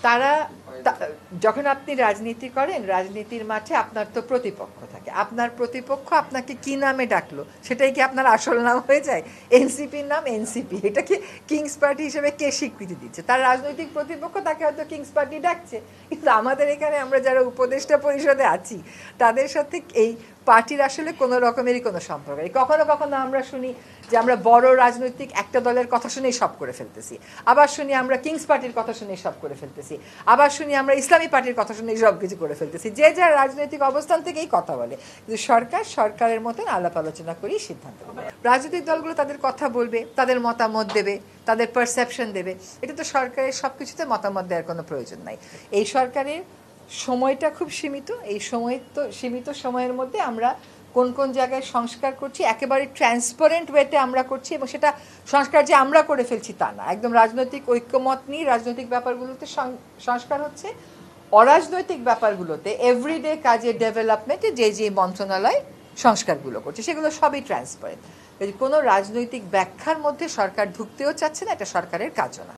তারা যখন আপনি রাজনীতি করেন, রাজনীতির মাঠে আপনার তো প্রতিপক্ষ থাকে। আপনার প্রতিপক্ষ আপনাকে কি নামে ডাকলো সেটাই কি আপনার আসল নাম হয়ে যায়? এনসিপির নাম এনসিপি, এটা কি কিংস পার্টি হিসেবে কে স্বীকৃতি দিচ্ছে? তার রাজনৈতিক প্রতিপক্ষ তাকে হয়তো কিংস পার্টি ডাকছে, কিন্তু আমাদের এখানে আমরা যারা উপদেষ্টা পরিষদে আছি তাদের সাথে এই পার্টির আসলে কোনো রকমেরই কোনো সম্পর্ক নেই। কখনো কখনো আমরা শুনি যে আমরা বড় রাজনৈতিক একটা দলের কথা শুনেই সব করে ফেলতেছি, আবার শুনি আমরা কিংস পার্টির কথা শুনেই সব করে ফেলতেছি, আবার শুনি আমরা ইসলামী পার্টির কথা শুনেই সব কিছু করে ফেলতেছি। যে যার রাজনৈতিক অবস্থান থেকেই কথা বলে, কিন্তু সরকার সরকারের মতন আলাপ আলোচনা করেই সিদ্ধান্ত নেবে। রাজনৈতিক দলগুলো তাদের কথা বলবে, তাদের মতামত দেবে, তাদের পারসেপশন দেবে। এটা তো সরকারের সব কিছুতে মতামত দেওয়ার কোনো প্রয়োজন নাই। এই সরকারের সময়টা খুব সীমিত, এই সময় তো সীমিত সময়ের মধ্যে আমরা কোন কোন জায়গায় সংস্কার করছি একেবারে ট্রান্সপারেন্ট ওয়েতে আমরা করছি, এবং সেটা সংস্কার যে আমরা করে ফেলছি তা না, একদম রাজনৈতিক ঐক্যমত নিয়ে রাজনৈতিক ব্যাপারগুলোতে সংস্কার হচ্ছে। অরাজনৈতিক ব্যাপারগুলোতে এভরিডে কাজের ডেভেলপমেন্টে যে যে মন্ত্রণালয় সংস্কারগুলো করছে সেগুলো সবই ট্রান্সপারেন্ট। কোনো রাজনৈতিক ব্যাখ্যার মধ্যে সরকার ঢুকতেও চাচ্ছে না, এটা সরকারের কাজও না।